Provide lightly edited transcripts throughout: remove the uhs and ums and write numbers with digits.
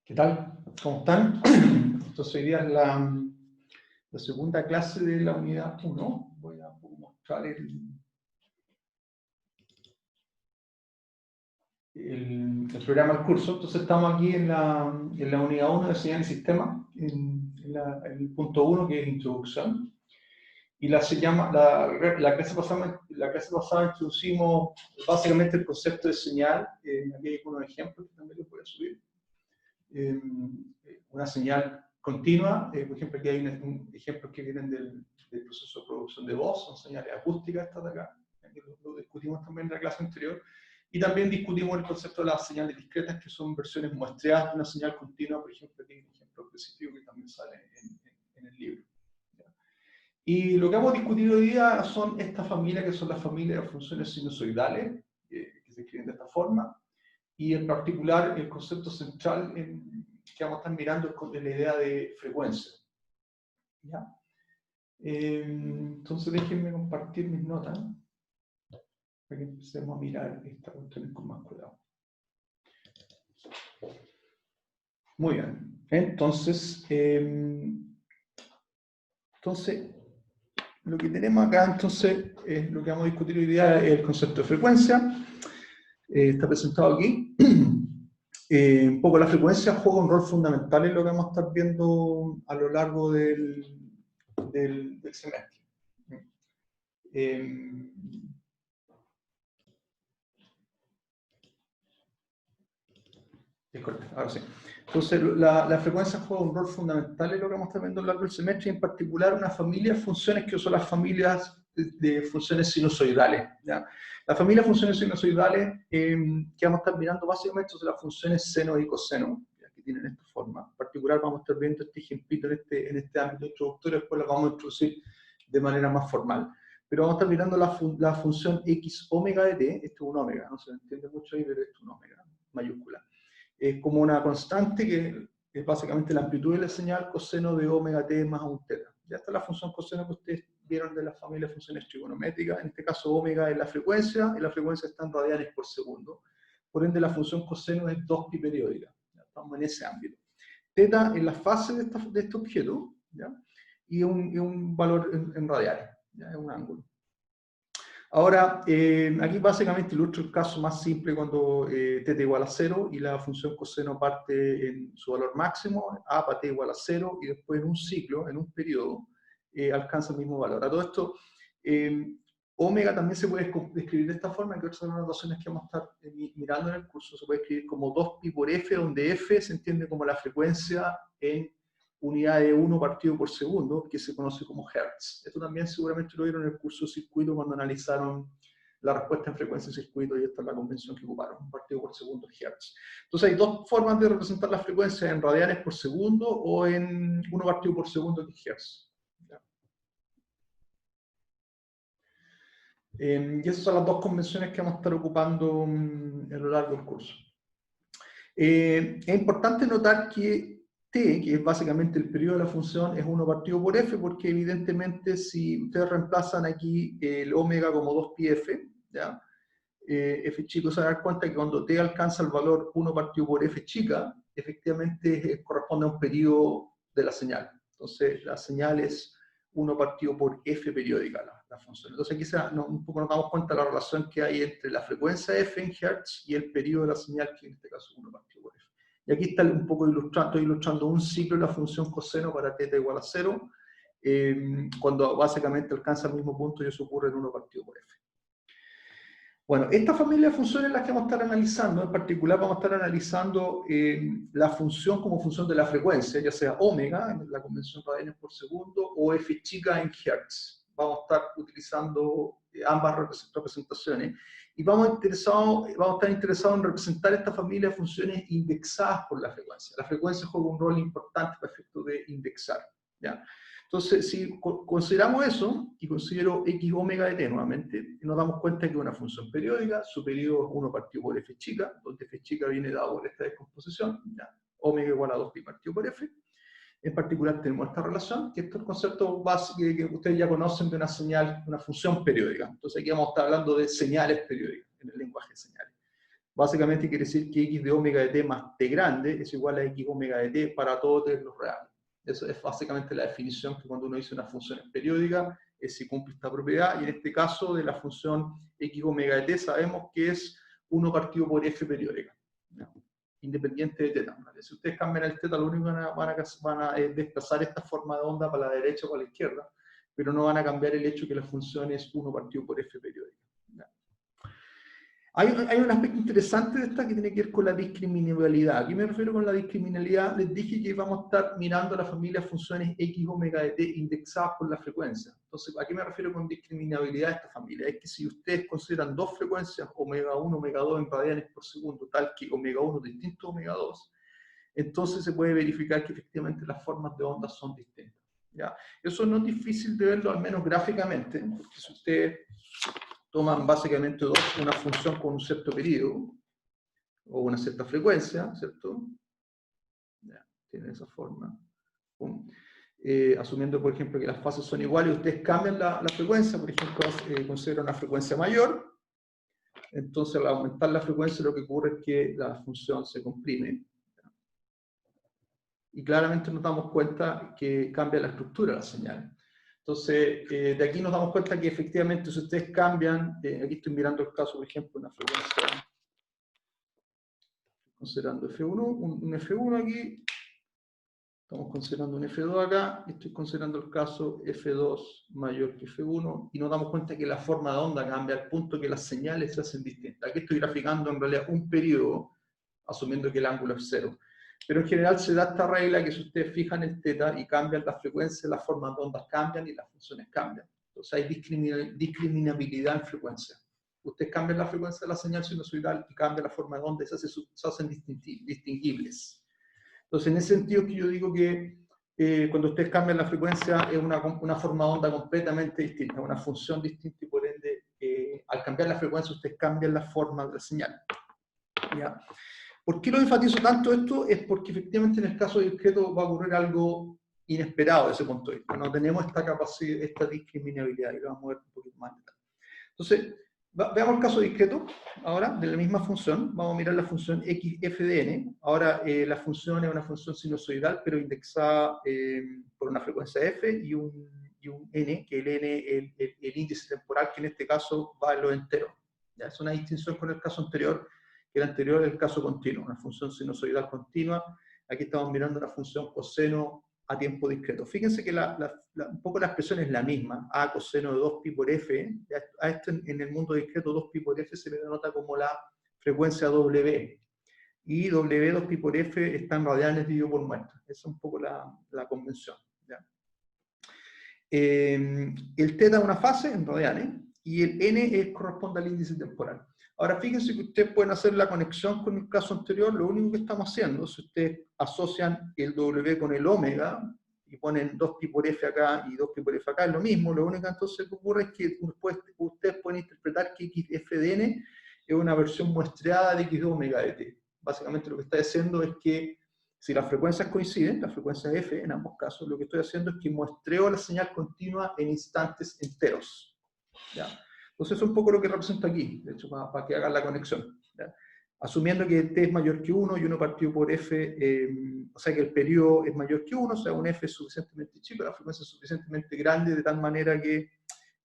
¿Qué tal? ¿Cómo están? Entonces hoy día es la segunda clase de la unidad 1. Voy a mostrar el programa del curso. Entonces estamos aquí en la unidad 1 de señal y sistema, en el punto 1, que es introducción. Y la clase pasada introducimos básicamente el concepto de señal. Aquí hay unos ejemplos que también les voy a subir. Una señal continua, por ejemplo, aquí hay ejemplos que vienen del proceso de producción de voz, son señales acústicas estas de acá, que lo discutimos también en la clase anterior, y también discutimos el concepto de las señales discretas, que son versiones muestreadas de una señal continua. Por ejemplo, aquí hay un ejemplo específico que también sale en el libro. Y lo que vamos a discutir hoy día son estas familias, que son las familias de funciones sinusoidales, que se escriben de esta forma, y en particular el concepto central que vamos a estar mirando es la idea de frecuencia. ¿Ya? Entonces déjenme compartir mis notas para que empecemos a mirar esta cuestión con más cuidado. Muy bien. Entonces, lo que tenemos acá, lo que vamos a discutir hoy día es el concepto de frecuencia. Está presentado aquí. Un poco la frecuencia juega un rol fundamental en lo que vamos a estar viendo a lo largo del semestre. Ahora sí. Entonces, la frecuencia juega un rol fundamental en lo que vamos a estar viendo a lo largo del semestre, y en particular una familia de funciones que son las familias de funciones sinusoidales. ¿Ya? La familia de funciones sinusoidales que vamos a estar mirando básicamente son las funciones seno y coseno, ¿ya? Que tienen esta forma. En particular vamos a estar viendo este ejemplito en este ámbito introductorio, después lo vamos a introducir de manera más formal. Pero vamos a estar mirando la función x omega de t. Esto es un omega, no se entiende mucho ahí, pero esto es un omega mayúscula. Es como una constante que es básicamente la amplitud de la señal coseno de omega t más un teta. Ya está la función coseno que ustedes vieron de la familia de funciones trigonométricas. En este caso omega es la frecuencia, y la frecuencia está en radianes por segundo. Por ende la función coseno es 2pi periódica. Ya estamos en ese ámbito. Teta es la fase de este objeto, ¿ya? Y un valor en radianes, ¿ya? Es un ángulo. Ahora, aquí básicamente ilustro el caso más simple cuando θ igual a 0 y la función coseno parte en su valor máximo, a para t igual a 0, y después en un ciclo, en un periodo, alcanza el mismo valor. A todo esto, omega también se puede escribir de esta forma, que son las notaciones que vamos a estar mirando en el curso. Se puede escribir como 2pi por f, donde f se entiende como la frecuencia en unidad de 1 partido por segundo, que se conoce como hertz. Esto también seguramente lo vieron en el curso de circuito cuando analizaron la respuesta en frecuencia de circuito, y esta es la convención que ocuparon, 1 partido por segundo hertz. Entonces hay dos formas de representar la frecuencia: en radianes por segundo o en 1 partido por segundo, que es hertz. Y esas son las dos convenciones que vamos a estar ocupando a lo largo del curso. Es importante notar que t, que es básicamente el periodo de la función, es 1 partido por f, porque evidentemente si ustedes reemplazan aquí el omega como 2pi f, ¿ya? F chico, se van a dar cuenta que cuando t alcanza el valor 1 partido por f chica, efectivamente corresponde a un periodo de la señal. Entonces la señal es 1 partido por f periódica, la función. Entonces aquí un poco nos damos cuenta de la relación que hay entre la frecuencia f en hertz y el periodo de la señal, que en este caso es 1 partido por f. Y aquí está un poco estoy ilustrando un ciclo de la función coseno para θ igual a 0, cuando básicamente alcanza el mismo punto, y eso ocurre en 1 partido por f. Bueno, esta familia de funciones es la que vamos a estar analizando. En particular vamos a estar analizando la función como función de la frecuencia, ya sea omega, en la convención radianes por segundo, o f chica en hertz. Vamos a estar utilizando ambas representaciones, y vamos a estar interesados en representar esta familia de funciones indexadas por la frecuencia. La frecuencia juega un rol importante para efecto de indexar, ¿ya? Entonces, si consideramos eso, y considero x omega de t nuevamente, nos damos cuenta que es una función periódica. Su periodo es 1 partido por f chica, donde f chica viene dado por esta descomposición, ¿ya? Omega igual a 2pi partido por f. En particular tenemos esta relación, que es el concepto básico que ustedes ya conocen de una señal, una función periódica. Entonces aquí vamos a estar hablando de señales periódicas, en el lenguaje de señales. básicamente quiere decir que x de omega de t más t grande es igual a x omega de t para todos t los reales. Eso es básicamente la definición que cuando uno dice una función es periódica, es si cumple esta propiedad, y en este caso de la función x omega de t sabemos que es 1 partido por f periódica, ¿no? Independiente de teta. ¿Vale? Si ustedes cambian el teta, lo único que van a desplazar esta forma de onda para la derecha o para la izquierda, pero no van a cambiar el hecho que la función es 1 partido por f periódica. Hay un aspecto interesante de esta que tiene que ver con la discriminabilidad. ¿A qué me refiero con la discriminabilidad? Les dije que vamos a estar mirando la familia de funciones x omega de t indexadas por la frecuencia. Entonces, ¿a qué me refiero con discriminabilidad de esta familia? Es que si ustedes consideran dos frecuencias, omega 1, omega 2 en radianes por segundo, tal que omega 1 distinto a omega 2, entonces se puede verificar que efectivamente las formas de ondas son distintas, ¿ya? Eso no es difícil de verlo, al menos gráficamente, porque si ustedes toman básicamente una función con un cierto periodo o una cierta frecuencia, ¿cierto? Ya, tiene esa forma. Asumiendo, por ejemplo, que las fases son iguales, ustedes cambian la frecuencia, por ejemplo, consideran una frecuencia mayor, entonces al aumentar la frecuencia lo que ocurre es que la función se comprime. Y claramente nos damos cuenta que cambia la estructura de la señal. Entonces, de aquí nos damos cuenta que efectivamente si ustedes cambian, aquí estoy mirando el caso, por ejemplo, una frecuencia, considerando F1, un F1 aquí, estamos considerando un F2 acá, y estoy considerando el caso F2 mayor que F1, y nos damos cuenta que la forma de onda cambia al punto que las señales se hacen distintas. Aquí estoy graficando en realidad un periodo, asumiendo que el ángulo es 0. Pero en general se da esta regla que si ustedes fijan el teta y cambian la frecuencia, las formas de ondas cambian y las funciones cambian. Entonces hay discriminabilidad en frecuencia. Ustedes cambian la frecuencia de la señal sinusoidal y cambian la forma de onda y se hacen distinguibles. Entonces en ese sentido que yo digo que cuando ustedes cambian la frecuencia es una forma de onda completamente distinta, una función distinta y por ende al cambiar la frecuencia ustedes cambian la forma de la señal. ¿Ya? ¿Por qué lo enfatizo tanto esto? Es porque efectivamente en el caso discreto va a ocurrir algo inesperado desde ese punto de vista. No tenemos esta capacidad, esta discriminabilidad, y lo vamos a ver un poquito más. Entonces, veamos el caso discreto, ahora, de la misma función. Vamos a mirar la función f de n. Ahora, la función es una función sinusoidal, pero indexada por una frecuencia f y un n, que el n es el índice temporal, que en este caso va en lo entero. ¿Ya? Es una distinción con el caso anterior, que el anterior es el caso continuo, una función sinusoidal continua. Aquí estamos mirando una función coseno a tiempo discreto. Fíjense que un poco la expresión es la misma, a coseno de 2pi por f. A esto en el mundo discreto 2pi por f se le denota como la frecuencia W. Y W 2pi por f está en radianes dividido por muestra. Esa es un poco la convención. ¿Ya? El teta es una fase en radianes y el n corresponde al índice temporal. Ahora fíjense que ustedes pueden hacer la conexión con el caso anterior. Lo único que estamos haciendo, si ustedes asocian el W con el omega y ponen 2pi por f acá y 2pi por f acá, es lo mismo. Lo único entonces que ocurre es que ustedes pueden interpretar que xf de n es una versión muestreada de x de omega de t. Básicamente lo que está diciendo es que si las frecuencias coinciden, la frecuencia f en ambos casos, lo que estoy haciendo es que muestreo la señal continua en instantes enteros. ¿Ya? Entonces eso es un poco lo que representa aquí, de hecho, para que hagan la conexión. ¿Ya? Asumiendo que t es mayor que 1 y 1 partido por f, o sea que el periodo es mayor que 1, o sea un f es suficientemente chico, la frecuencia es suficientemente grande de tal manera que,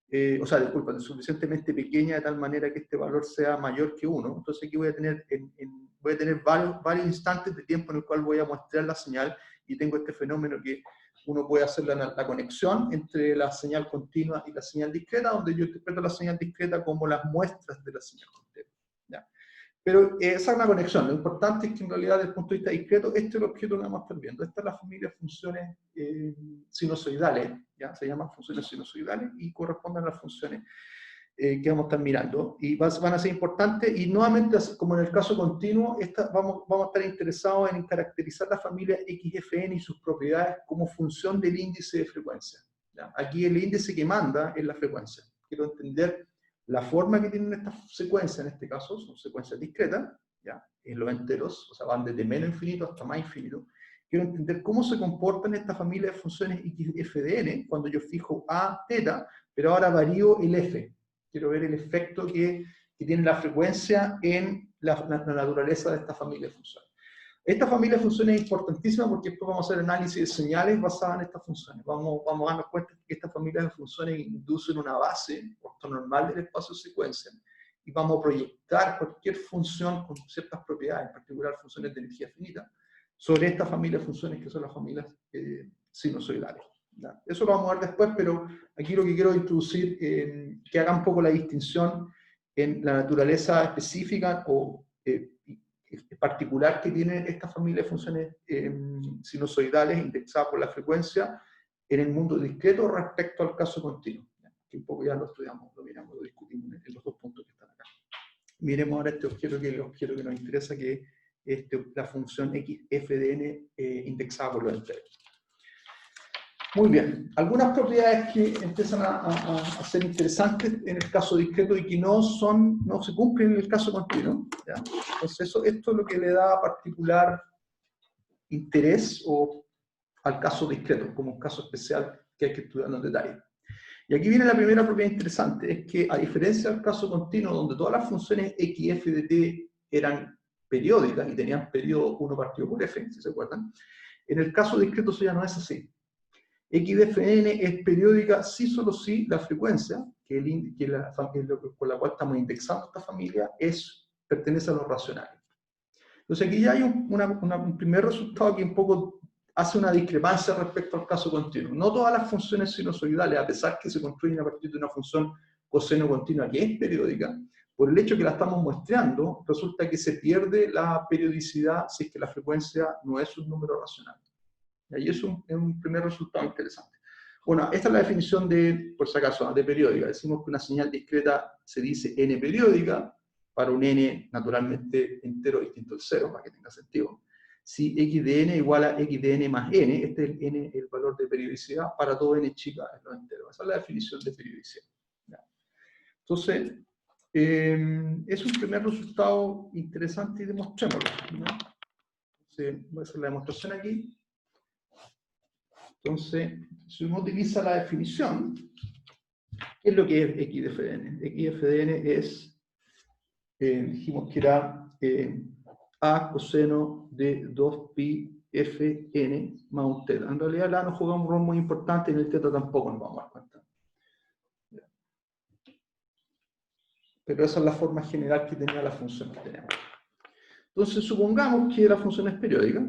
disculpa, es suficientemente pequeña de tal manera que este valor sea mayor que 1. Entonces aquí voy a tener, varios instantes de tiempo en el cual voy a mostrar la señal y tengo este fenómeno que uno puede hacer la conexión entre la señal continua y la señal discreta, donde yo interpreto la señal discreta como las muestras de la señal continua. ¿Ya? Pero esa es una conexión. Lo importante es que en realidad desde el punto de vista discreto, este es el objeto que vamos a estar viendo. Esta es la familia de funciones sinusoidales, ¿ya? Se llaman funciones sinusoidales y corresponden a las funciones que vamos a estar mirando. Y van a ser importantes, y nuevamente, como en el caso continuo, vamos a estar interesados en caracterizar la familia XFN y sus propiedades como función del índice de frecuencia. ¿Ya? Aquí el índice que manda es la frecuencia. Quiero entender la forma que tienen estas secuencias, en este caso, son secuencias discretas, ¿ya? En los enteros, o sea, van desde menos infinito hasta más infinito. Quiero entender cómo se comportan esta familia de funciones XFDN cuando yo fijo A, teta, pero ahora varío el F. Quiero ver el efecto que tiene la frecuencia en la naturaleza de esta familia de funciones. Esta familia de funciones es importantísima porque después vamos a hacer análisis de señales basadas en estas funciones. Vamos a darnos cuenta que esta familia de funciones inducen una base ortonormal del espacio secuencia y vamos a proyectar cualquier función con ciertas propiedades, en particular funciones de energía finita, sobre esta familia de funciones que son las familias sinusoidales. ¿Ya? Eso lo vamos a ver después, pero aquí lo que quiero introducir, que haga un poco la distinción en la naturaleza específica o particular que tiene esta familia de funciones sinusoidales indexadas por la frecuencia en el mundo discreto respecto al caso continuo. ¿Ya? Que un poco ya lo estudiamos, lo miramos, lo discutimos en los dos puntos que están acá. Miremos ahora este objeto que es el objeto que nos interesa, que es la función xfdn indexada por los enteros. Muy bien, algunas propiedades que empiezan a ser interesantes en el caso discreto y que no se cumplen en el caso continuo. ¿Ya? Entonces esto es lo que le da particular interés al caso discreto, como un caso especial que hay que estudiarlo en detalle. Y aquí viene la primera propiedad interesante, es que a diferencia del caso continuo, donde todas las funciones x, f de t eran periódicas y tenían periodo 1 partido por f, si se acuerdan, en el caso discreto eso ya no es así. X de Fn es periódica si solo si la frecuencia, con la cual estamos indexando esta familia, pertenece a los racionales. Entonces aquí ya hay un primer resultado que un poco hace una discrepancia respecto al caso continuo. No todas las funciones sinusoidales, a pesar que se construyen a partir de una función coseno continua que es periódica, por el hecho que la estamos muestreando, resulta que se pierde la periodicidad si es que la frecuencia no es un número racional. Y es un primer resultado interesante. Bueno, esta es la definición por si acaso, de periódica. Decimos que una señal discreta se dice n periódica, para un n naturalmente entero distinto al 0, para que tenga sentido. Si x de n igual a x de n más n, este es el n, el valor de periodicidad, para todo n chica en los enteros. Esa es la definición de periodicidad. ¿Ya? Entonces, es un primer resultado interesante y demostrémoslo. ¿No? Entonces, voy a hacer la demostración aquí. Entonces, si uno utiliza la definición, ¿qué es lo que es x de fdn? X de fdn es, dijimos que era a coseno de 2pi fn más un teta. En realidad la nos juega un rol muy importante y en el teta tampoco nos vamos a dar cuenta. Pero esa es la forma general que tenía la función que tenemos. Entonces, supongamos que la función es periódica.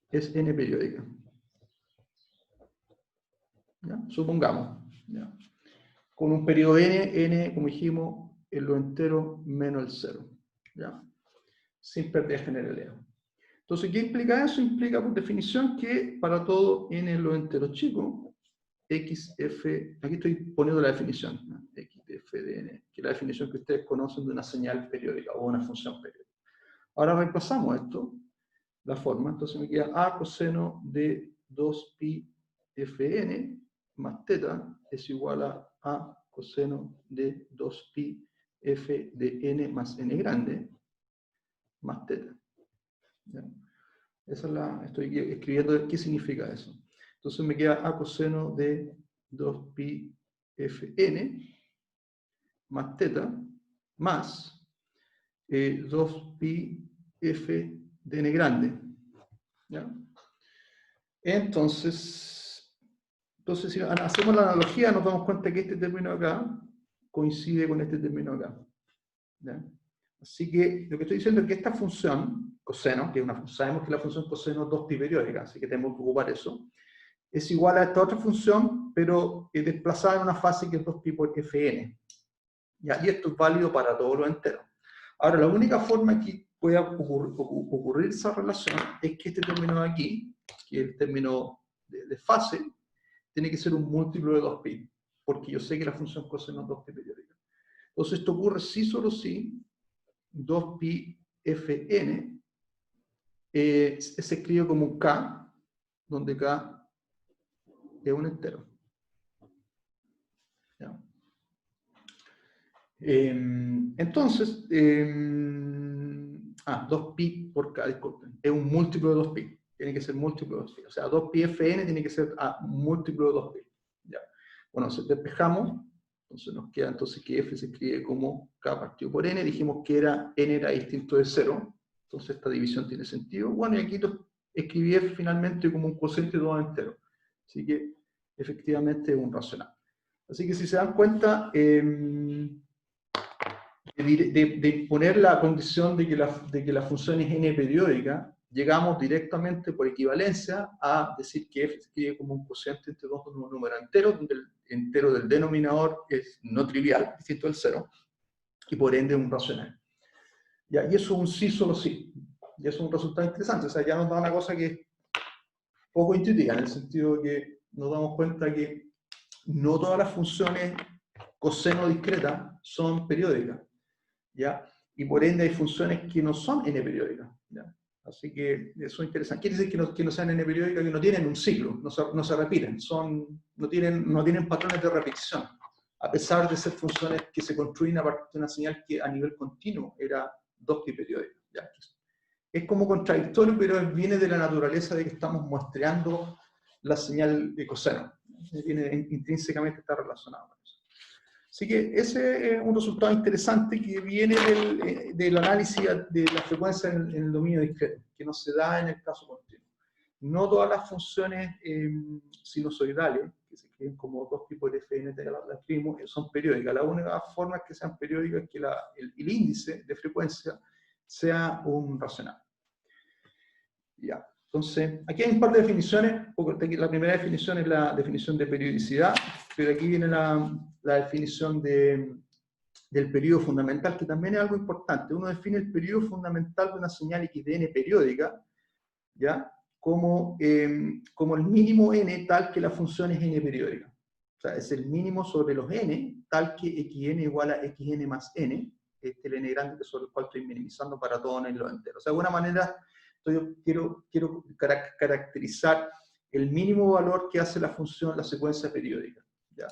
Es n periódica. ¿Ya? Supongamos. ¿Ya? Con un periodo n, como dijimos, en lo entero menos el 0. ¿Ya? Sin pérdida de generalidad. Entonces, ¿qué implica eso? Implica, por definición, que para todo n en lo entero chico, xf, aquí estoy poniendo la definición, ¿no? Xf de n, que es la definición que ustedes conocen de una señal periódica o una función periódica. Ahora reemplazamos esto, la forma, entonces me queda a coseno de 2pi fn más teta es igual a coseno de 2pi f de n más n grande más teta. ¿Ya? Esa estoy escribiendo qué significa eso. Entonces me queda a coseno de 2pi fn más teta más 2pi f de n grande. ¿Ya? Entonces, si hacemos la analogía, nos damos cuenta que este término acá coincide con este término acá. ¿Ya? Así que lo que estoy diciendo es que esta función, coseno, que es sabemos que la función coseno es 2pi periódica, así que tenemos que ocupar eso, es igual a esta otra función, pero desplazada en una fase que es 2pi por fn. ¿Ya? Y esto es válido para todos los enteros. Ahora, la única forma que pueda ocurrir esa relación es que este término de aquí, que es el término de fase, tiene que ser un múltiplo de 2pi, porque yo sé que la función coseno es 2pi periódica. Entonces esto ocurre si solo si 2pi fn se escribe como un k, donde k es un entero. ¿Ya? Entonces, 2pi por k, disculpen, es un múltiplo de 2pi, tiene que ser múltiplo de 2pi, o sea, 2pi fn tiene que ser un múltiplo de 2pi. ¿Ya? Bueno, si despejamos, entonces nos queda entonces que f se escribe como k partido por n, dijimos que n era distinto de 0, entonces esta división tiene sentido. Bueno, y aquí escribí f finalmente como un cociente de 2 enteros, así que efectivamente es un racional. Así que si se dan cuenta, de poner la condición de que la función es n periódica, llegamos directamente por equivalencia a decir que f se escribe como un cociente entre dos números enteros, donde el entero del denominador es no trivial, distinto del 0, y por ende un racional. ¿Ya? Y eso es un sí, solo sí. Y eso es un resultado interesante. O sea, ya nos da una cosa que es poco intuitiva, en el sentido de que nos damos cuenta que no todas las funciones coseno discretas son periódicas, ¿ya? Y por ende hay funciones que no son n periódicas, ¿ya? Así que eso es interesante. Quiere decir que no sean n periódicas, que no tienen un ciclo, no se repiten, no tienen patrones de repetición, a pesar de ser funciones que se construyen a partir de una señal que a nivel continuo era 2pi periódica, ¿ya? Es como contradictorio, pero viene de la naturaleza de que estamos muestreando la señal de coseno. Intrínsecamente está relacionado con eso. Así que ese es un resultado interesante que viene del análisis de la frecuencia en el dominio discreto, que no se da en el caso continuo. No todas las funciones sinusoidales, que se escriben como dos tipos de fn, las escribimos, son periódicas. La única forma que sean periódicas es que el índice de frecuencia sea un racional. Ya. Entonces, aquí hay un par de definiciones. La primera definición es la definición de periodicidad, pero aquí viene la definición del periodo fundamental, que también es algo importante. Uno define el periodo fundamental de una señal xdn periódica, ¿ya? Como el mínimo n tal que la función es n periódica. O sea, es el mínimo sobre los n, tal que xn igual a xn más n, este es el n grande sobre el cual estoy minimizando para todo n en los enteros. O sea, de alguna manera, quiero caracterizar el mínimo valor que hace la función, la secuencia periódica, ¿ya?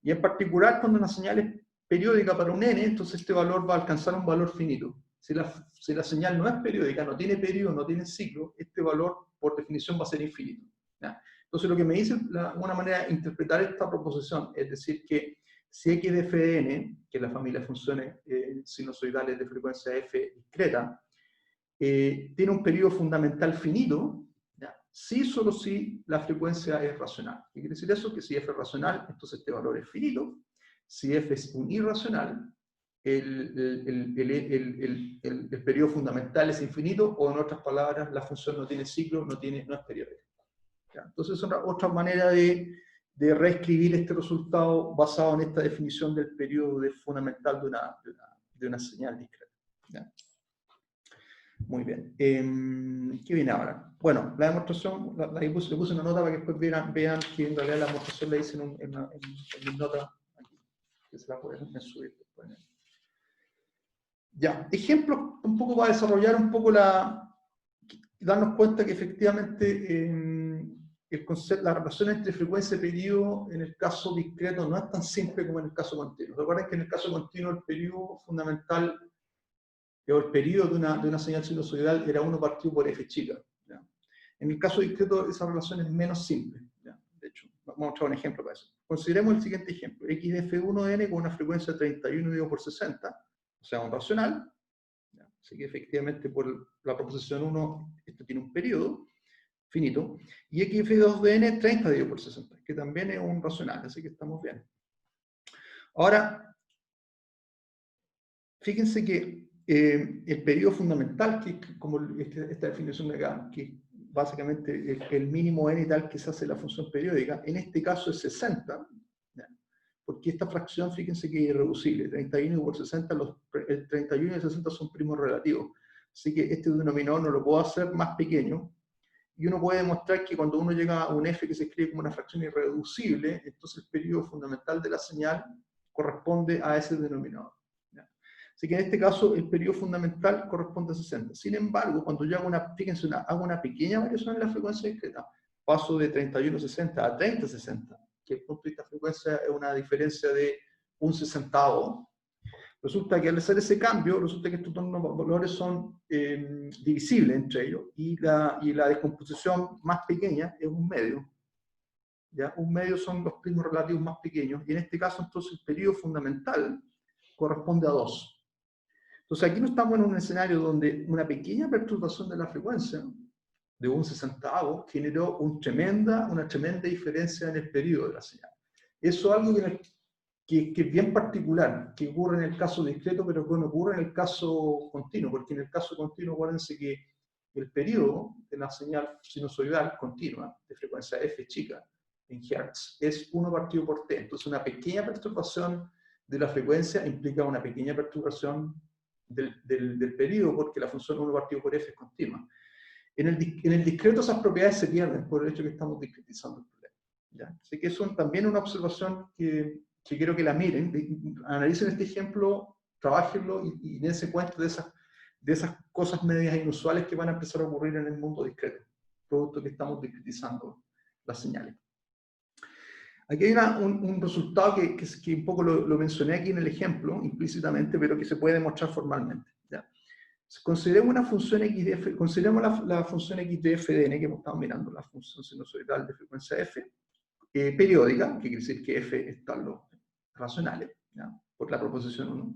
Y en particular, cuando una señal es periódica para un n, entonces este valor va a alcanzar un valor finito. Si la señal no es periódica, no tiene periodo, no tiene ciclo, este valor, por definición, va a ser infinito, ¿ya? Entonces, lo que me dice, una manera de interpretar esta proposición, es decir, que si x de f de n, que es la familia de funciones sinusoidales de frecuencia f discreta, tiene un periodo fundamental finito, ¿ya? Si solo si la frecuencia es racional. ¿Qué quiere decir eso? Que si f es racional, entonces este valor es finito. Si f es un irracional, el periodo fundamental es infinito, o en otras palabras, la función no tiene ciclo, no es periódica. ¿Ya? Entonces es otra manera de reescribir este resultado basado en esta definición del periodo fundamental de una señal discreta. ¿Ya? Muy bien. ¿Qué viene ahora? Bueno, la demostración, le puse una nota para que después vean que en realidad la demostración la hice en mis notas aquí, que se la pueden subir después. Ya, ejemplos un poco para desarrollar un poco darnos cuenta que efectivamente la relación entre frecuencia y periodo en el caso discreto no es tan simple como en el caso continuo. Recuerden que en el caso continuo el periodo fundamental o el periodo de una señal sinusoidal era 1 partido por f chica, ¿ya? En el caso discreto esa relación es menos simple, ¿ya? De hecho, vamos a mostrar un ejemplo para eso. Consideremos el siguiente ejemplo: x de f1 de n con una frecuencia de 31 dividido por 60, o sea, un racional, ¿ya? Así que efectivamente por la proposición 1 esto tiene un periodo finito, y x de f2 de n 30 dividido por 60, que también es un racional, así que estamos bien. Ahora, fíjense que el periodo fundamental, que es como esta definición de acá, que básicamente el mínimo n tal que se hace la función periódica, en este caso es 60, ¿ya? Porque esta fracción, fíjense que es irreducible, 31 por 60, el 31 y el 60 son primos relativos, así que este denominador no lo puedo hacer más pequeño, y uno puede demostrar que cuando uno llega a un f que se escribe como una fracción irreducible, entonces el periodo fundamental de la señal corresponde a ese denominador. Así que en este caso el periodo fundamental corresponde a 60. Sin embargo, cuando yo hago una pequeña variación en la frecuencia discreta, paso de 31,60 a 30,60, que desde el punto de vista de frecuencia es una diferencia de un sesentavo, resulta que al hacer ese cambio, resulta que estos dos valores son divisibles entre ellos, y la descomposición más pequeña es un medio. ¿ya? Un medio son los primos relativos más pequeños, y en este caso entonces el periodo fundamental corresponde a 2. Entonces aquí no estamos en un escenario donde una pequeña perturbación de la frecuencia, de un sesentavo, generó una tremenda diferencia en el periodo de la señal. Eso es algo que es bien particular, que ocurre en el caso discreto, pero que no ocurre en el caso continuo, porque en el caso continuo, acuérdense que el periodo de la señal sinusoidal continua, de frecuencia f chica, en Hertz, es 1 partido por t. Entonces una pequeña perturbación de la frecuencia implica una pequeña perturbación del periodo, porque la función 1 partido por f es continua. En el discreto esas propiedades se pierden por el hecho que estamos discretizando el problema, ¿ya? Así que eso también es una observación que quiero que la miren, analicen este ejemplo, trabajenlo y dense cuenta de esas cosas medias inusuales que van a empezar a ocurrir en el mundo discreto, producto que estamos discretizando las señales. Aquí hay un resultado que un poco lo mencioné aquí en el ejemplo, implícitamente, pero que se puede demostrar formalmente, ¿ya? Consideremos una función x de f, consideremos la función x de f de n, que hemos estado mirando, la función sinusoidal de frecuencia f, periódica, que quiere decir que f están los racionales, ¿ya? Por la proposición 1.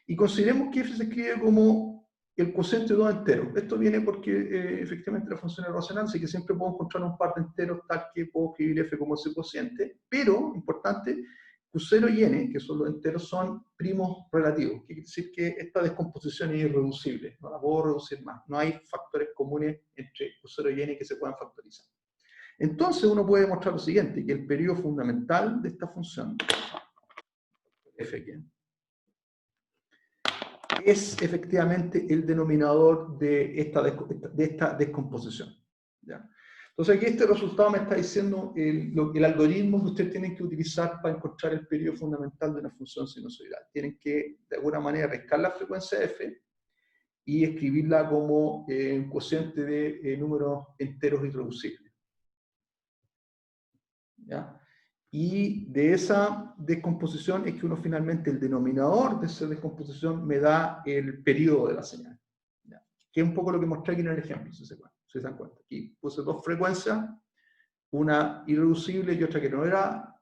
Y consideremos que f se escribe como el cociente de 2 enteros. Esto viene porque efectivamente la función es racional, así que siempre puedo encontrar un par de enteros tal que puedo escribir f como ese cociente, pero, importante, Q0 y n, que son los enteros, son primos relativos, que quiere decir que esta descomposición es irreducible, no la puedo reducir más, no hay factores comunes entre Q0 y n que se puedan factorizar. Entonces uno puede demostrar lo siguiente, que el periodo fundamental de esta función, f, es efectivamente el denominador de esta descomposición, ¿ya? Entonces aquí este resultado me está diciendo el algoritmo que ustedes tienen que utilizar para encontrar el periodo fundamental de una función sinusoidal. Tienen que, de alguna manera, pescar la frecuencia f y escribirla como un cociente de números enteros irreducibles, ¿ya? Y de esa descomposición es que uno finalmente, el denominador de esa descomposición me da el periodo de la señal, ¿ya? Que es un poco lo que mostré aquí en el ejemplo, si se dan cuenta. Aquí puse dos frecuencias, una irreducible y otra que no era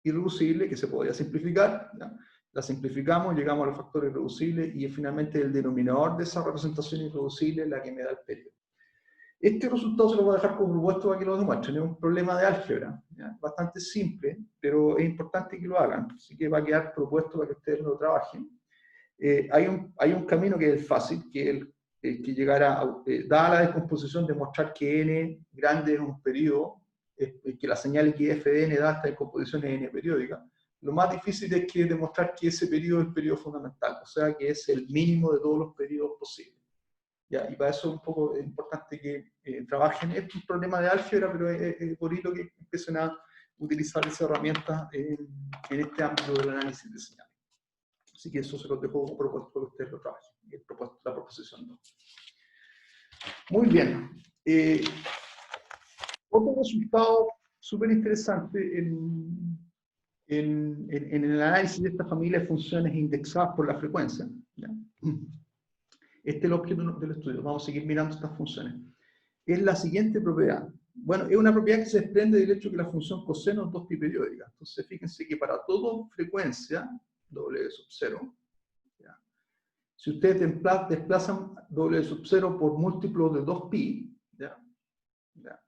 irreducible, que se podía simplificar, ¿ya? La simplificamos, llegamos a los factores irreducibles y finalmente el denominador de esa representación irreducible es la que me da el periodo. Este resultado se lo voy a dejar como propuesto para que lo demuestren. Es un problema de álgebra, ¿ya? Bastante simple, pero es importante que lo hagan. Así que va a quedar propuesto para que ustedes lo trabajen. Hay un camino que es fácil, que es que llegará, dada la descomposición, demostrar que n grande es un periodo, que la señal f de n da esta descomposición es n periódica. Lo más difícil es que demostrar que ese periodo es el periodo fundamental, o sea que es el mínimo de todos los periodos posibles. ¿Ya? Y para eso es un poco importante que trabajen. Es un problema de álgebra, pero es bonito que empiecen a utilizar esa herramienta en este ámbito del análisis de señales. Así que eso se los dejo como propuesto para que ustedes lo trabajen. La proposición 2. Muy bien. Otro resultado súper interesante en el análisis de esta familia de funciones indexadas por la frecuencia, ¿ya? Este es el objeto del estudio. Vamos a seguir mirando estas funciones. Es la siguiente propiedad. Bueno, es una propiedad que se desprende del hecho que la función coseno es 2pi periódica. Entonces, fíjense que para toda frecuencia, W sub 0, ¿ya? Si ustedes desplazan W sub 0 por múltiplo de 2pi, ¿ya? ¿Ya?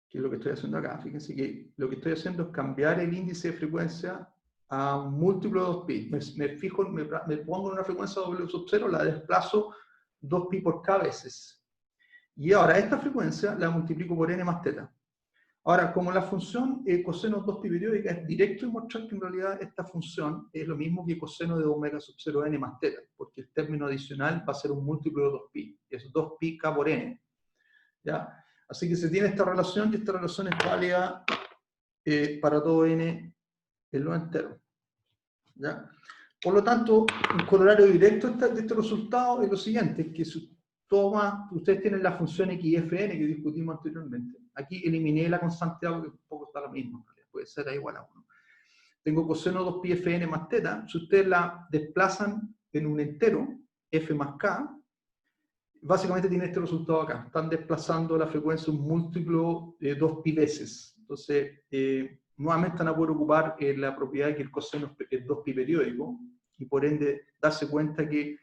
Que es lo que estoy haciendo acá. Fíjense que lo que estoy haciendo es cambiar el índice de frecuencia a un múltiplo de 2pi. Me pongo en una frecuencia W sub 0, la desplazo 2pi por k veces. Y ahora esta frecuencia la multiplico por n más teta. Ahora, como la función coseno 2pi periódica es directo demostrar que en realidad esta función es lo mismo que coseno de omega sub 0 n más teta, porque el término adicional va a ser un múltiplo de 2pi, es 2pi k por n. ¿Ya? Así que se tiene esta relación y esta relación es válida para todo n en lo entero. ¿Ya? Por lo tanto, un corolario directo de este resultado es lo siguiente, que ustedes tienen la función xfn que discutimos anteriormente. Aquí eliminé la constante A porque un poco está lo mismo, puede ser A igual a 1. Tengo coseno 2pi fn más teta. Si ustedes la desplazan en un entero, f más k, básicamente tiene este resultado acá. Están desplazando la frecuencia un múltiplo de 2pi veces. Entonces, nuevamente van a poder ocupar la propiedad de que el coseno es 2pi periódico, y por ende darse cuenta que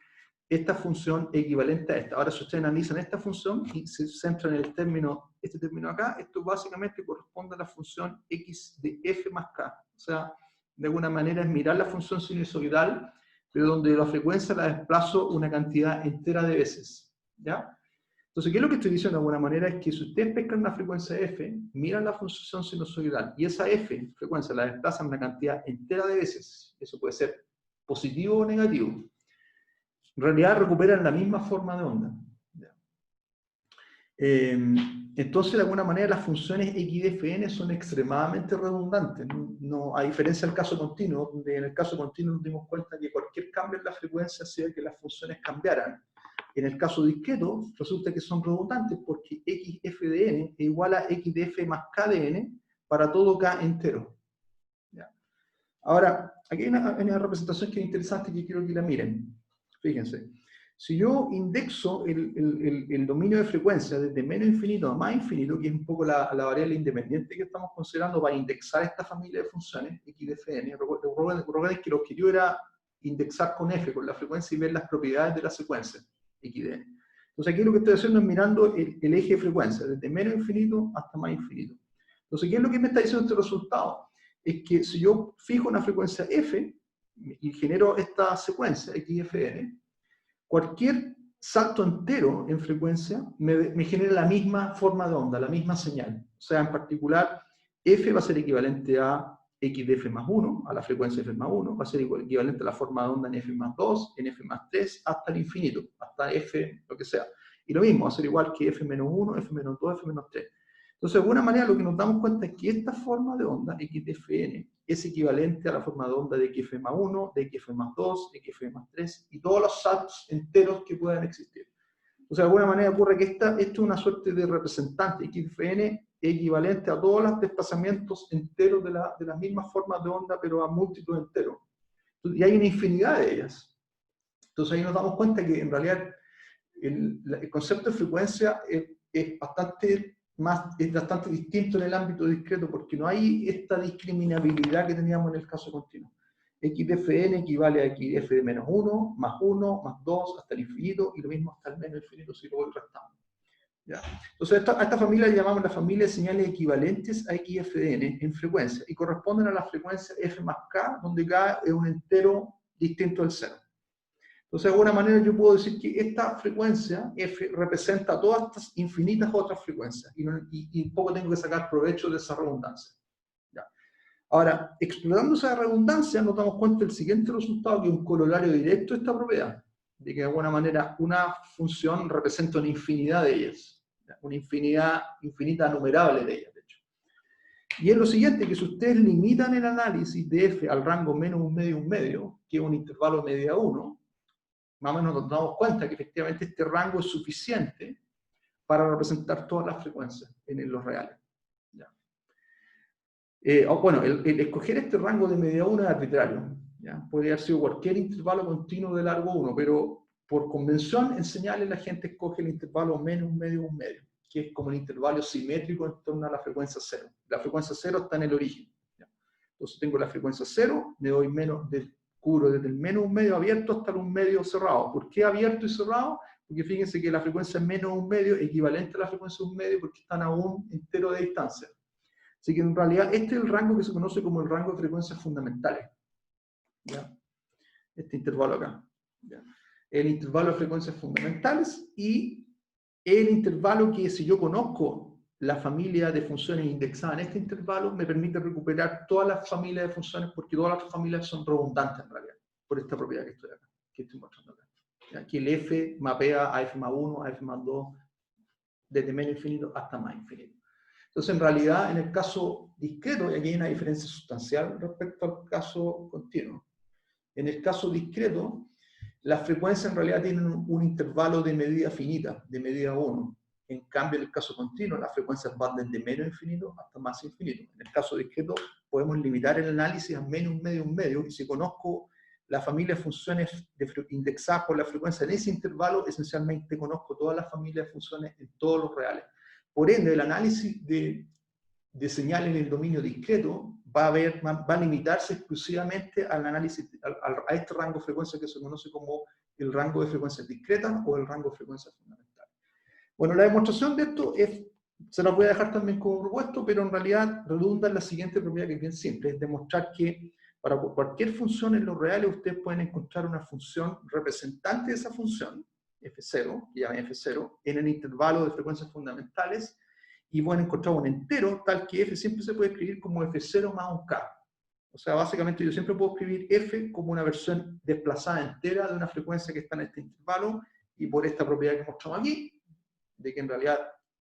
esta función es equivalente a esta. Ahora, si ustedes analizan esta función y se centran en el término, este término acá, esto básicamente corresponde a la función x de f más k. O sea, de alguna manera es mirar la función sinusoidal, pero donde la frecuencia la desplazo una cantidad entera de veces. ¿Ya? Entonces, ¿qué es lo que estoy diciendo de alguna manera? Es que si ustedes pescan una frecuencia f, miran la función sinusoidal, y esa f, frecuencia, la desplazan una cantidad entera de veces. Eso puede ser positivo o negativo. En realidad recuperan la misma forma de onda. Entonces, de alguna manera, las funciones x de fn son extremadamente redundantes. No, a diferencia del caso continuo, donde en el caso continuo nos dimos cuenta que cualquier cambio en la frecuencia hacía que las funciones cambiaran. En el caso discreto, resulta que son redundantes porque x f de n es igual a x de f más k de n para todo k entero. ¿Ya? Ahora, aquí hay una representación que es interesante que quiero que la miren. Fíjense, si yo indexo el dominio de frecuencia desde menos infinito a más infinito, que es un poco la variable independiente que estamos considerando para indexar esta familia de funciones, x de fn, recuerden que el objetivo era indexar con f, con la frecuencia, y ver las propiedades de la secuencia, x de n. Entonces aquí lo que estoy haciendo es mirando el eje de frecuencia, desde menos infinito hasta más infinito. Entonces, ¿qué es lo que me está diciendo este resultado? Es que si yo fijo una frecuencia f y genero esta secuencia, xfn, cualquier salto entero en frecuencia me genera la misma forma de onda, la misma señal. O sea, en particular, f va a ser equivalente a x de f más 1, a la frecuencia f más 1, va a ser equivalente a la forma de onda en f más 2, en f más 3, hasta el infinito, hasta f, lo que sea. Y lo mismo, va a ser igual que f menos 1, f menos 2, f menos 3. Entonces, de alguna manera, lo que nos damos cuenta es que esta forma de onda, x de fn, es equivalente a la forma de onda de xf más 1, de xf más 2, de xf más 3, y todos los saltos enteros que puedan existir. O sea, de alguna manera ocurre que esto es una suerte de representante, xfn equivalente a todos los desplazamientos enteros de las mismas formas de onda, pero a múltiplos enteros. Y hay una infinidad de ellas. Entonces ahí nos damos cuenta que en realidad el concepto de frecuencia es bastante distinto en el ámbito discreto, porque no hay esta discriminabilidad que teníamos en el caso continuo. X de fn equivale a x de f de menos 1, más 1, más 2, hasta el infinito, y lo mismo hasta el menos infinito si lo voy restando. ¿Ya? Entonces, a esta familia le llamamos la familia de señales equivalentes a xfn en frecuencia, y corresponden a la frecuencia f más k, donde k es un entero distinto del cero. Entonces, de alguna manera yo puedo decir que esta frecuencia f representa todas estas infinitas otras frecuencias, y un poco tengo que sacar provecho de esa redundancia. ¿Ya? Ahora, explorando esa redundancia, nos damos cuenta del siguiente resultado, que es un corolario directo de esta propiedad, de que de alguna manera una función representa una infinidad de ellas, ¿ya? Una infinidad infinita numerable de ellas, de hecho. Y es lo siguiente, que si ustedes limitan el análisis de f al rango menos un medio, que es un intervalo media 1, más o menos nos damos cuenta que efectivamente este rango es suficiente para representar todas las frecuencias en los reales. ¿Ya? Bueno, el escoger este rango de media 1 es arbitrario. ¿Ya? Podría haber sido cualquier intervalo continuo de largo 1, pero por convención en señales la gente escoge el intervalo menos un medio, que es como el intervalo simétrico en torno a la frecuencia 0. La frecuencia 0 está en el origen. ¿Ya? Entonces tengo la frecuencia 0, me doy menos del cubro desde el menos un medio abierto hasta el un medio cerrado. ¿Por qué abierto y cerrado? Porque fíjense que la frecuencia menos un medio es equivalente a la frecuencia un medio porque están a un entero de distancia. Así que en realidad este es el rango que se conoce como el rango de frecuencias fundamentales. ¿Ya? Este intervalo acá. ¿Ya? El intervalo de frecuencias fundamentales, y el intervalo que, si yo conozco la familia de funciones indexadas en este intervalo, me permite recuperar todas las familias de funciones, porque todas las familias son redundantes en realidad, por esta propiedad que estoy acá, que estoy mostrando acá. Aquí el f mapea a f más 1, a f más 2, desde menos infinito hasta más infinito. Entonces, en realidad, en el caso discreto, y aquí hay una diferencia sustancial respecto al caso continuo. En el caso discreto, las frecuencias en realidad tienen un intervalo de medida finita, de medida 1. En cambio, en el caso continuo, las frecuencias van desde menos infinito hasta más infinito. En el caso discreto, podemos limitar el análisis a menos un medio, y si conozco la familia de funciones indexadas por la frecuencia en ese intervalo, esencialmente conozco todas las familias de funciones en todos los reales. Por ende, el análisis de señales en el dominio discreto va a limitarse exclusivamente al análisis, a este rango de frecuencia que se conoce como el rango de frecuencias discretas o el rango de frecuencias fundamentales. Bueno, la demostración de esto se la voy a dejar también como propuesto, pero en realidad redunda en la siguiente propiedad que es bien simple, es demostrar que para cualquier función en los reales ustedes pueden encontrar una función representante de esa función, f0, que llaman f0, en el intervalo de frecuencias fundamentales, y pueden encontrar un entero tal que f siempre se puede escribir como f0 más un k. O sea, básicamente yo siempre puedo escribir f como una versión desplazada entera de una frecuencia que está en este intervalo, y por esta propiedad que mostramos aquí, de que en realidad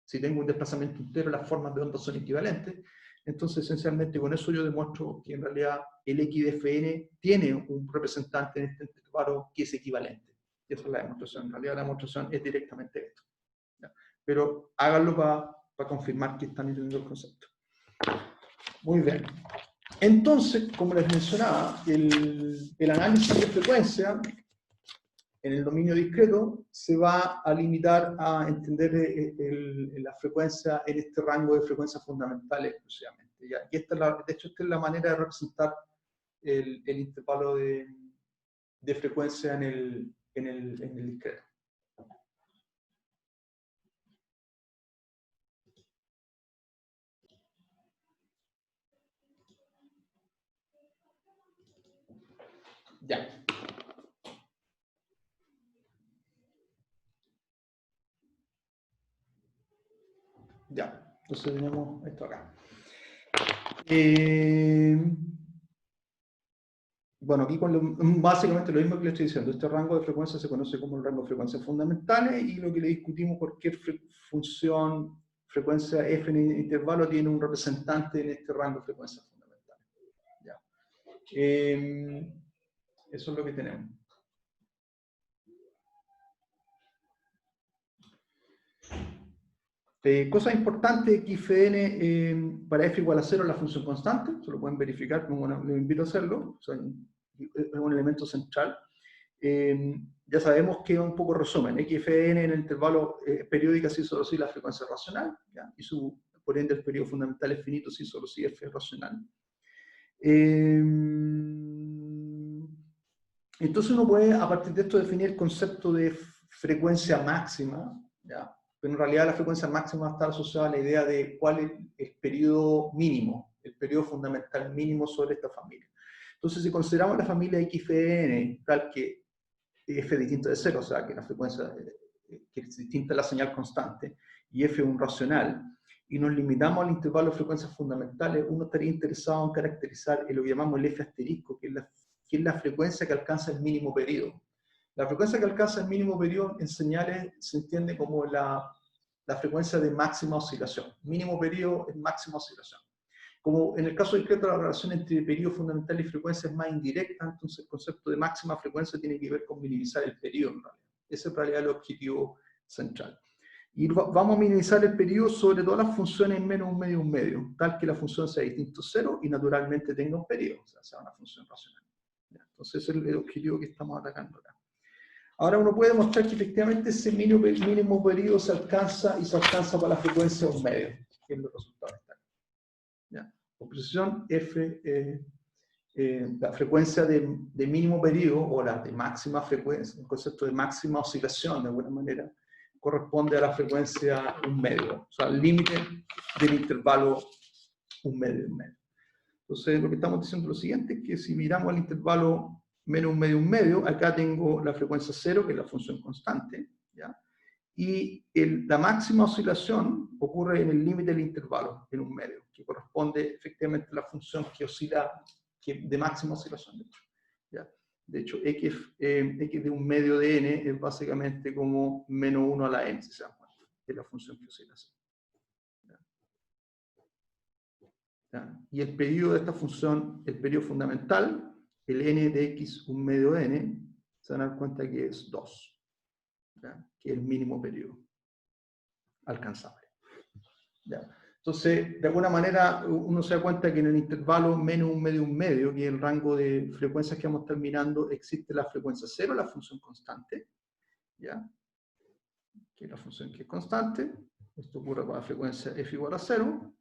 si tengo un desplazamiento entero las formas de onda son equivalentes, entonces esencialmente con eso yo demuestro que en realidad el x de fn tiene un representante en este intervalo que es equivalente. Y esa es la demostración. En realidad la demostración es directamente esto. ¿Ya? Pero háganlo para confirmar que están entendiendo el concepto. Muy bien. Entonces, como les mencionaba, el análisis de frecuencia en el dominio discreto se va a limitar a entender la frecuencia en este rango de frecuencias fundamentales exclusivamente. ¿Ya? Y de hecho, esta es la manera de representar el intervalo de frecuencia en el discreto. Ya. Ya, entonces tenemos esto acá. Bueno, aquí básicamente lo mismo que le estoy diciendo. Este rango de frecuencia se conoce como el rango de frecuencias fundamentales, y lo que le discutimos, cualquier función, frecuencia f en el intervalo tiene un representante en este rango de frecuencias fundamentales. Ya. Eso es lo que tenemos. Cosas importantes, xfn para f igual a 0 es la función constante, se lo pueden verificar, como les invito a hacerlo, o sea, es un elemento central. Ya sabemos que es un poco resumen, xfn en el intervalo periódica sí solo sí la frecuencia racional, ¿ya? Y por ende el periodo fundamental es finito sí solo sí f es racional. Entonces uno puede a partir de esto definir el concepto de frecuencia máxima, ¿ya? Pero en realidad la frecuencia máxima va a estar asociada a la idea de cuál es el periodo mínimo, el periodo fundamental mínimo sobre esta familia. Entonces, si consideramos la familia xfn tal que f distinto de 0, o sea, que la frecuencia que es distinta a la señal constante, y f es un racional, y nos limitamos al intervalo de frecuencias fundamentales, uno estaría interesado en caracterizar lo que llamamos el f asterisco, que es la frecuencia que alcanza el mínimo periodo. La frecuencia que alcanza el mínimo periodo en señales se entiende como la frecuencia de máxima oscilación. Mínimo periodo es máxima oscilación. Como en el caso discreto, la relación entre periodo fundamental y frecuencia es más indirecta, entonces el concepto de máxima frecuencia tiene que ver con minimizar el periodo en realidad. Ese es en realidad el objetivo central. Y vamos a minimizar el periodo sobre todas las funciones menos un medio, tal que la función sea distinto a 0 y naturalmente tenga un periodo, o sea, sea una función racional. Entonces ese es el objetivo que estamos atacando acá. Ahora uno puede demostrar que efectivamente ese mínimo periodo se alcanza para la frecuencia un medio, que es los resultados. ¿Ya? Por precisión, f, la frecuencia de mínimo periodo o la de máxima frecuencia, el concepto de máxima oscilación de alguna manera, corresponde a la frecuencia un medio, o sea, el límite del intervalo un medio. Entonces, lo que estamos diciendo es lo siguiente, es que si miramos al intervalo menos un medio, acá tengo la frecuencia 0, que es la función constante, ¿ya? Y la máxima oscilación ocurre en el límite del intervalo, en un medio, que corresponde efectivamente a la función que oscila, de máxima oscilación, de hecho. ¿Ya? De hecho, x de un medio de n es básicamente como menos 1 a la n, si se dan cuenta, que es la función que oscila así. ¿Ya? Y el periodo de esta función, el periodo fundamental, el n de x un medio de n, se van a dar cuenta que es 2, ¿ya? Que es el mínimo periodo alcanzable. ¿Ya? Entonces, de alguna manera, uno se da cuenta que en el intervalo menos un medio, que es el rango de frecuencias que vamos a estar mirando, existe la frecuencia 0, la función constante, ¿ya? Que es la función que es constante. Esto ocurre para la frecuencia f igual a 0.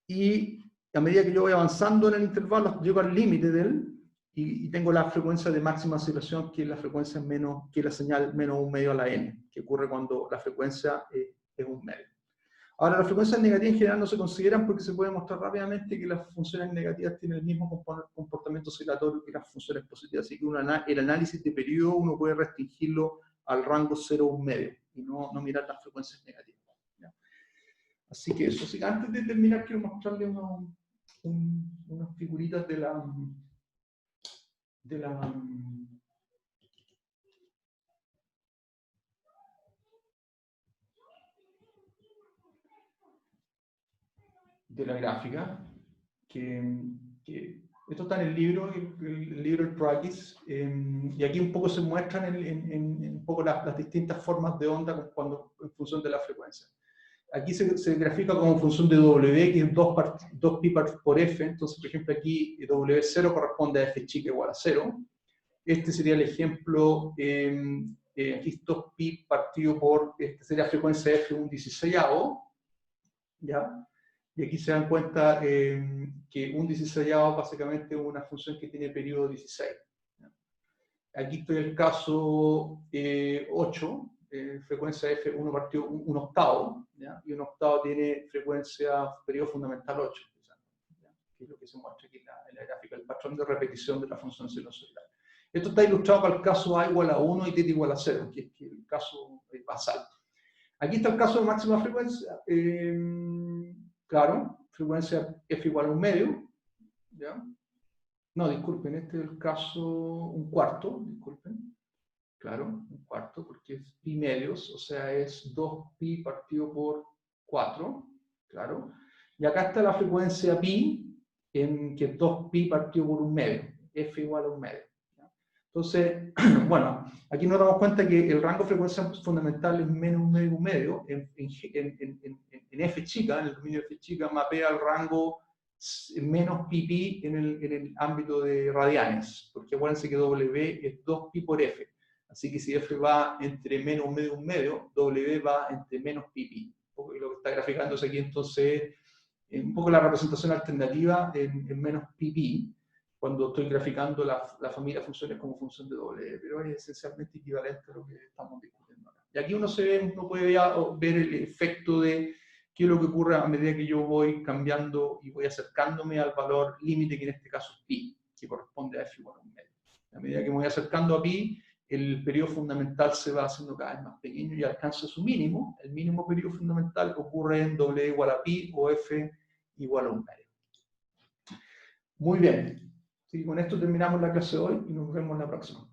Y a medida que yo voy avanzando en el intervalo, llego al límite de él, y tengo la frecuencia de máxima oscilación, que es la frecuencia menos, que es la señal menos 1/2 a la n, que ocurre cuando la frecuencia es 1/2. Ahora, las frecuencias negativas en general no se consideran porque se puede mostrar rápidamente que las funciones negativas tienen el mismo comportamiento oscilatorio que las funciones positivas. Así que el análisis de periodo uno puede restringirlo al rango 0 a 1/2 y no mirar las frecuencias negativas. ¿Ya? Así que eso. Así que antes de terminar, quiero mostrarles unas figuritas de la gráfica, que esto está en el libro, el libro El Practice, y aquí un poco se muestran un poco las distintas formas de onda en función de la frecuencia. Aquí se grafica como función de W, que es 2 pi por F. Entonces, por ejemplo, aquí W0 corresponde a F chica igual a 0. Este sería el ejemplo, aquí es 2 pi partido por, este sería frecuencia F un 16avo, ¿ya? Y aquí se dan cuenta que un 16avo básicamente es una función que tiene periodo 16. ¿Ya? Aquí estoy en el caso 8, frecuencia F 1 partido 1 octavo, ¿ya? Y 1 octavo tiene frecuencia periodo fundamental 8, ¿ya? Que es lo que se muestra aquí en la gráfica, el patrón de repetición de la función sinusoidal. Esto está ilustrado para el caso A igual a 1 y θ igual a 0, que es el caso basal. Aquí está el caso de máxima frecuencia. Claro, frecuencia F igual a 1/2. ¿Ya? No, disculpen, este es el caso 1/4, disculpen. Claro, 1/4, porque es pi medios, o sea, es 2 pi partido por 4. Claro. Y acá está la frecuencia pi, que es 2 pi partido por 1/2. F igual a 1/2. Entonces, bueno, aquí nos damos cuenta que el rango de frecuencia fundamental es menos 1/2. En F chica, en el dominio de F chica, mapea el rango menos pi en el ámbito de radianes, porque acuérdense que W es 2 pi por F. Así que si F va entre menos 1/2, W va entre menos pi. Lo que está graficándose aquí entonces es un poco la representación alternativa en menos pi, cuando estoy graficando la familia de funciones como función de W, pero es esencialmente equivalente a lo que estamos discutiendo ahora. Y aquí uno puede ver el efecto de qué es lo que ocurre a medida que yo voy cambiando y voy acercándome al valor límite, que en este caso es pi, que corresponde a F igual a 1/2. A medida que me voy acercando a pi, el periodo fundamental se va haciendo cada vez más pequeño y alcanza su mínimo. El mínimo periodo fundamental ocurre en W igual a pi o F igual a 1/2. Muy bien. Y con esto terminamos la clase de hoy y nos vemos la próxima.